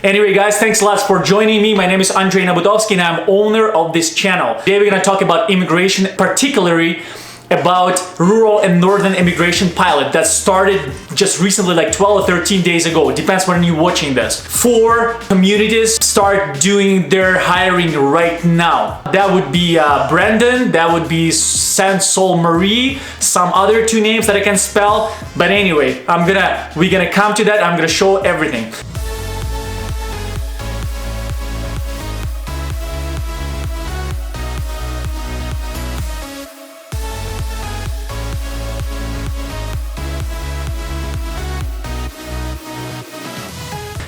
Anyway guys, thanks a lot for joining me. My name is Andrey Nabutovsky and I'm owner of this channel. Today we're going to talk about immigration, particularly about rural and northern immigration pilot that started just recently, like 12 or 13 days ago. It depends when you're watching this. 4 communities start doing their hiring right now. That would be Brandon, that would be Saint Saul Marie, some other 2 names that I can spell. But anyway, we're gonna come to that. I'm gonna show everything.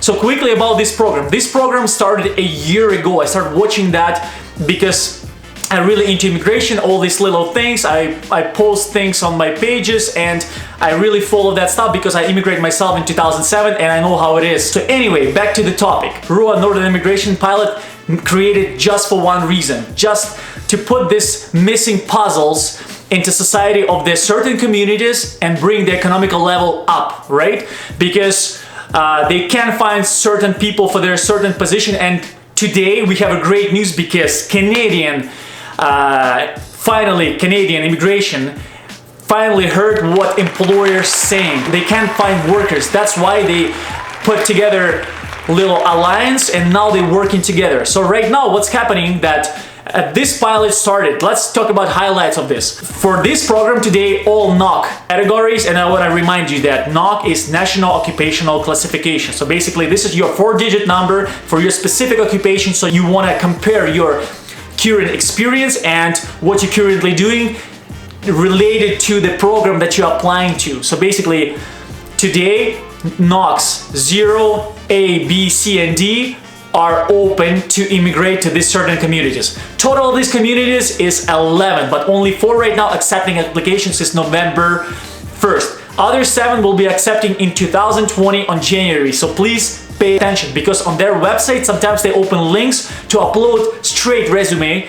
So quickly about this program. This program started a year ago. I started watching that because I'm really into immigration, all these little things. I post things on my pages and I really follow that stuff because I immigrated myself in 2007 and I know how it is. So anyway, back to the topic. Rural Northern Immigration Pilot created just for one reason, just to put these missing puzzles into society of their certain communities and bring the economical level up, right? Because they can find certain people for their certain position, and today we have a great news because Canadian immigration finally heard what employers saying. They can't find workers. That's why they put together little alliance and now they're working together. So right now what's happening that this pilot started. Let's talk about highlights of this. For this program today, all NOC categories, and I want to remind you that NOC is National Occupational Classification. So basically this is your 4-digit number for your specific occupation. So you want to compare your current experience and what you're currently doing related to the program that you're applying to. So basically today, NOCs 0, A, B, C, and D are open to immigrate to these certain communities. Total of these communities is 11, but only 4 right now accepting applications is November 1st. Other 7 will be accepting in 2020 on January, so please pay attention because on their website sometimes they open links to upload straight resume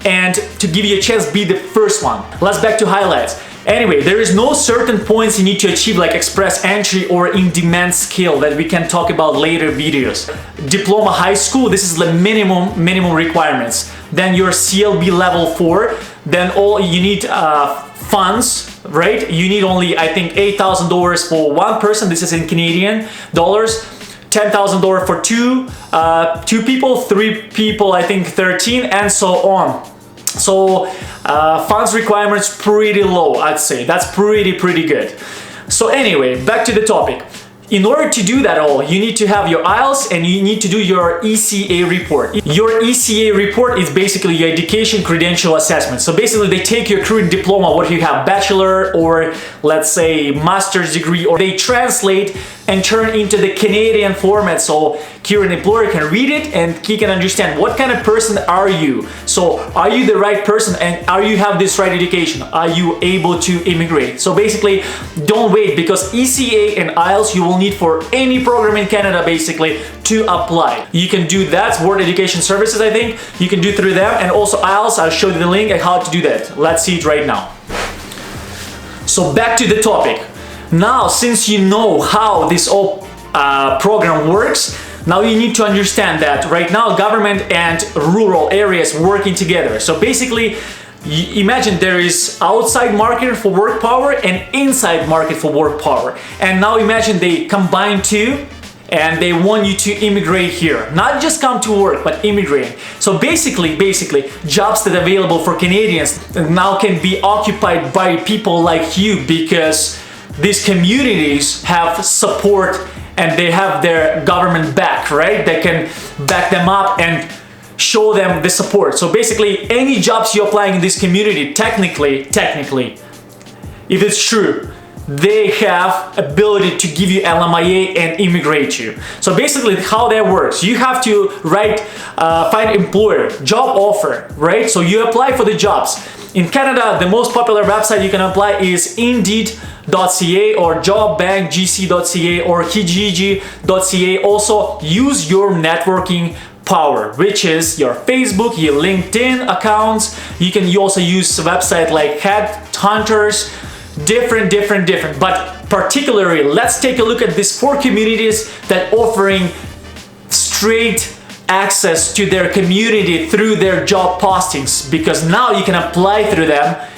and to give you a chance be the first one. Let's back to highlights. Anyway, there is no certain points you need to achieve like express entry or in-demand skill that we can talk about later videos. Diploma high school, this is the minimum requirements. Then your CLB level 4, then all you need funds, right? You need only, I think, $8,000 for one person. This is in Canadian dollars. $10,000 for two people, 3 people, I think 13, and so on. So funds requirements pretty low, I'd say. That's pretty good. So anyway, back to the topic. In order to do that all, you need to have your IELTS and you need to do your ECA report. Your ECA report is basically your education credential assessment. So basically they take your current diploma, what you have, bachelor or let's say master's degree, or they translate and turn into the Canadian format so current employer can read it and he can understand what kind of person are you. So are you the right person and are you have this right education? Are you able to immigrate? So basically don't wait because ECA and IELTS you will need for any program in Canada basically to apply. You can do that, World Education Services I think, you can do through them, and also IELTS, I'll show you the link and how to do that. Let's see it right now. So back to the topic. Now since you know how this whole program works, now you need to understand that right now government and rural areas working together. So basically imagine there is outside market for work power and inside market for work power, and now imagine they combine 2 and they want you to immigrate here, not just come to work but immigrate. So basically jobs that are available for Canadians now can be occupied by people like you because these communities have support and they have their government back, right? They can back them up and show them the support. So basically any jobs you're applying in this community, technically, if it's true, they have ability to give you LMIA and immigrate you. So basically how that works, you have to find employer, job offer, right? So you apply for the jobs. In Canada, the most popular website you can apply is Indeed.ca or jobbankgc.ca or kijiji.ca. Also use your networking power, which is your Facebook, your LinkedIn accounts. You also use a website like Headhunters, different. But particularly, let's take a look at these 4 communities that offering straight access to their community through their job postings, because now you can apply through them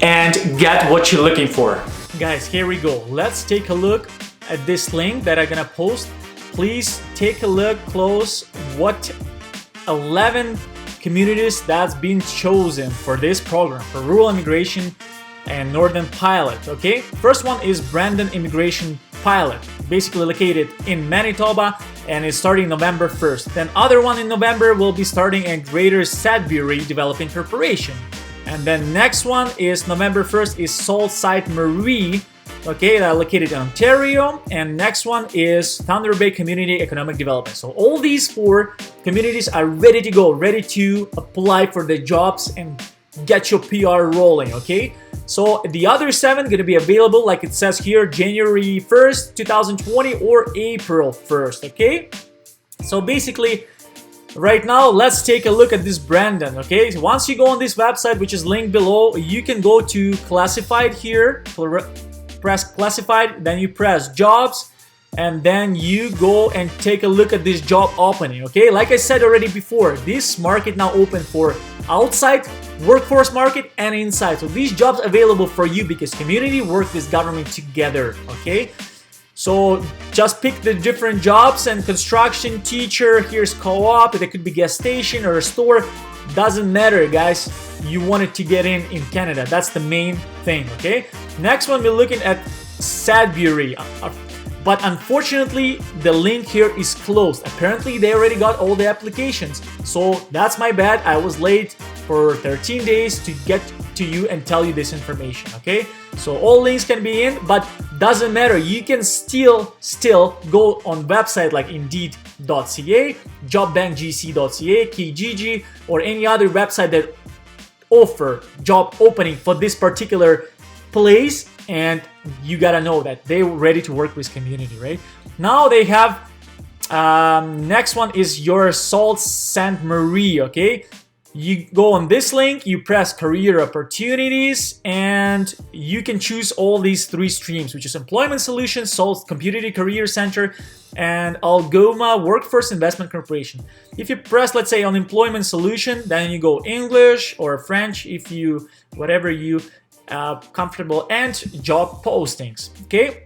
and get what you're looking for. Guys, here we go. Let's take a look at this link that I'm gonna post. Please take a look close what 11 communities that's been chosen for this program for rural immigration and northern pilot. Okay, first one is Brandon Immigration Pilot, basically located in Manitoba, and is starting November 1st. Then other one in November will be starting at Greater Sudbury Developing Corporation. And then next one is November 1st is Sault Ste. Marie, okay, that located in Ontario. And next one is Thunder Bay Community Economic Development. So all these 4 communities are ready to go, ready to apply for the jobs and get your PR rolling, okay? So the other 7 gonna be available, like it says here, January 1st, 2020 or April 1st, okay? So basically, right now, let's take a look at this Brandon, okay? So once you go on this website, which is linked below, you can go to classified here, press classified, then you press jobs, and then you go and take a look at this job opening, okay? Like I said already before, this market now open for outside workforce market and inside. So these jobs available for you because community work with government together, okay? So just pick the different jobs, and construction, teacher, here's co-op, there could be gas station or a store, doesn't matter, guys. You wanted to get in Canada, that's the main thing, okay? Next one, we're looking at Sudbury, but unfortunately the link here is closed. Apparently they already got all the applications, so that's my bad. I was late for 13 days to get to you and tell you this information, okay? So all links can be in, but doesn't matter. You can still go on website like Indeed.ca, JobBankGC.ca, Kijiji, or any other website that offer job opening for this particular place, and you gotta know that they're ready to work with community, right? Now they have next one is your Sault Ste. Marie, okay? You go on this link, you press career opportunities, and you can choose all these 3 streams, which is Employment Solutions, Sault Community Career Center, and Algoma Workforce Investment Corporation. If you press, let's say, on Employment Solution, then you go English or French, if you, whatever you comfortable, and job postings, okay?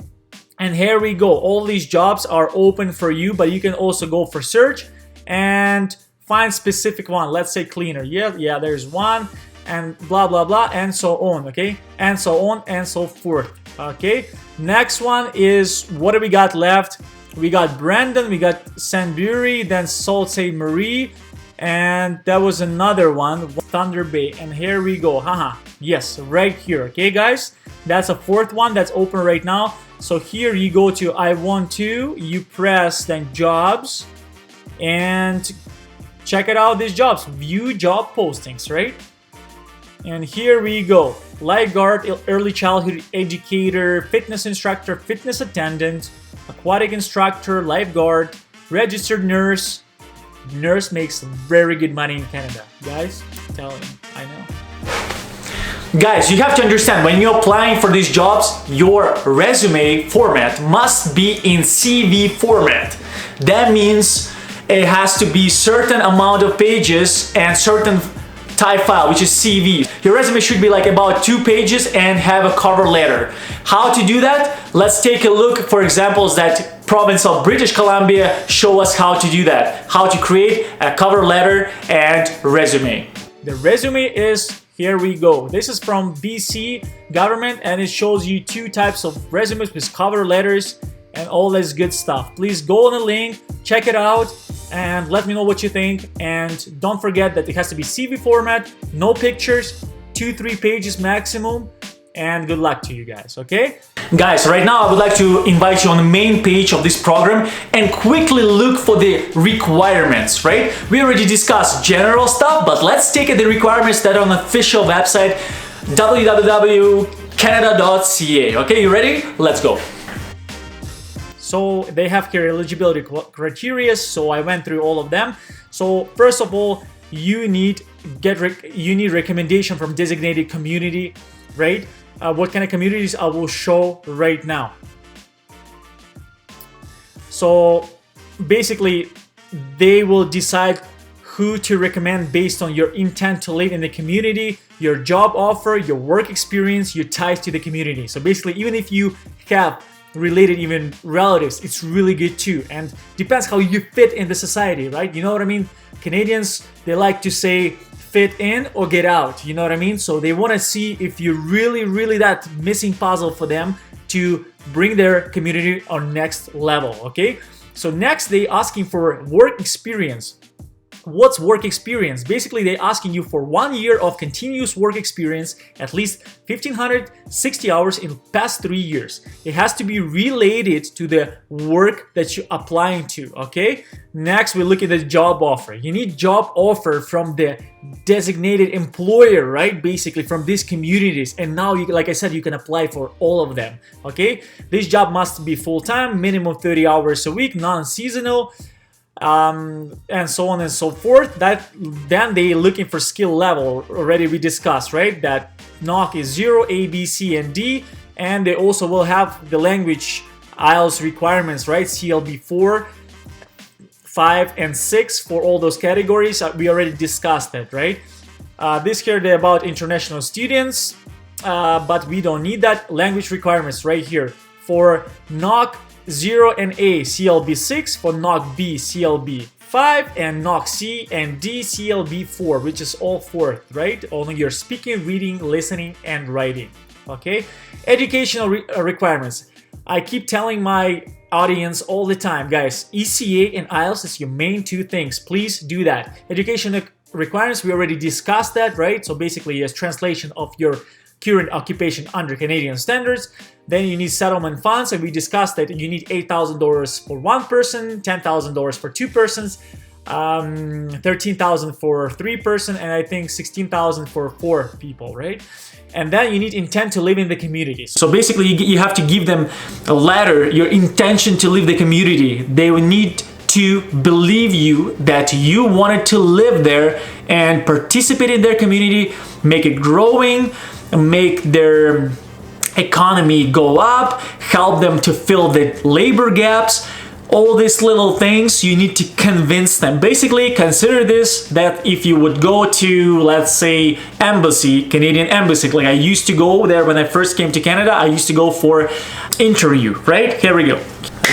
And here we go. All these jobs are open for you, but you can also go for search and find specific one. Let's say cleaner. Yeah, there's one, and blah blah blah, and so on, okay? And so on and so forth, okay? Next one is, what do we got left? We got Brandon, we got Sudbury, then Sault Ste. Marie, and that was another one, Thunder Bay. And here we go, yes, right here, okay guys? That's a 4th one that's open right now. So here you go to I want to, you press then jobs, and check it out, these jobs, view job postings, right? And here we go, lifeguard, early childhood educator, fitness instructor, fitness attendant, aquatic instructor, lifeguard, registered nurse. Nurse makes very good money in Canada, guys, I'm telling you, I know. Guys, you have to understand, when you're applying for these jobs, your resume format must be in CV format. That means it has to be certain amount of pages and certain type file, which is CV. Your resume should be like about 2 pages and have a cover letter. How to do that? Let's take a look for examples that province of British Columbia show us how to do that. How to create a cover letter and resume. The resume is, here we go. This is from BC government, and it shows you 2 types of resumes with cover letters and all this good stuff. Please go on the link, check it out, and let me know what you think. And don't forget that it has to be CV format, no pictures, 2-3 pages maximum, and good luck to you guys, okay? Guys, right now I would like to invite you on the main page of this program and quickly look for the requirements, right? We already discussed general stuff, but let's take the requirements that are on the official website, www.Canada.ca. Okay, you ready? Let's go. So they have here eligibility criteria, so I went through all of them. So first of all, you need recommendation from designated community, right? What kind of communities I will show right now. So basically, they will decide who to recommend based on your intent to live in the community, your job offer, your work experience, your ties to the community. So basically, even if you have related even relatives, it's really good too. And depends how you fit in the society, right? You know what I mean? Canadians, they like to say fit in or get out, you know what I mean? So they want to see if you're really that missing puzzle for them to bring their community on next level, okay? So next, they asking for work experience. What's work experience? Basically, they're asking you for 1 year of continuous work experience, at least 1,560 hours in past 3 years. It has to be related to the work that you're applying to, okay? Next, we look at the job offer. You need job offer from the designated employer, right? Basically, from these communities. And now, like I said, you can apply for all of them, okay? This job must be full-time, minimum 30 hours a week, non-seasonal, and so on and so forth. Then they looking for skill level. Already we discussed, right, that NOC is 0, A, B, C, and D, and they also will have the language IELTS requirements, right? CLB 4, 5, and 6 for all those categories. We already discussed that, right? This here, they're about international students, but we don't need that. Language requirements right here for NOC 0 and A, CLB 6, for NOC B, CLB 5, and NOC C and D, CLB 4, which is all fourth, right? Only your speaking, reading, listening, and writing, okay? Educational requirements. I keep telling my audience all the time, guys, ECA and IELTS is your main two things. Please do that. Educational requirements, we already discussed that, right? So basically, it's translation of your current occupation under Canadian standards. Then you need settlement funds, and we discussed that you need $8,000 for one person, $10,000 for two persons, $13,000 for three person, and I think $16,000 for four people, right? And then you need intent to live in the community. So basically, you have to give them a letter, your intention to live the community. They will need to believe you that you wanted to live there and participate in their community, make it growing, make their economy go up, help them to fill the labor gaps. All these little things you need to convince them. Basically, consider this that if you would go to, let's say, embassy, Canadian embassy, like I used to go there when I first came to Canada, I used to go for interview, right? Here we go.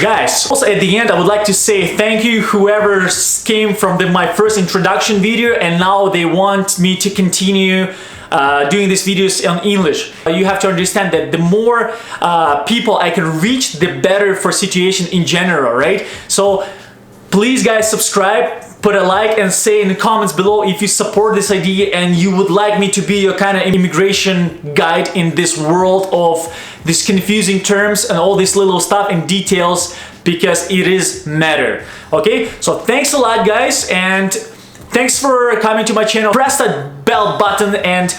Guys, also at the end, I would like to say thank you whoever came from my first introduction video and now they want me to continue doing these videos in English. You have to understand that the more people I can reach, the better for situation in general, right? So please guys, subscribe, put a like, and say in the comments below if you support this idea and you would like me to be your kind of immigration guide in this world of these confusing terms and all this little stuff and details, because it is matter. Okay, so thanks a lot guys, and thanks for coming to my channel. Press that bell button and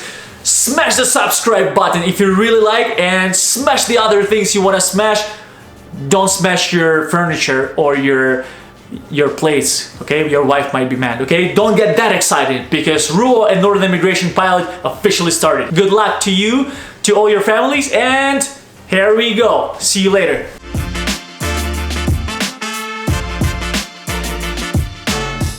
smash the subscribe button if you really like, and smash the other things you want to smash. Don't smash your furniture or your plates, okay? Your wife might be mad, okay? Don't get that excited because Rural and Northern Immigration Pilot officially started. Good luck to you, to all your families, and here we go. See you later.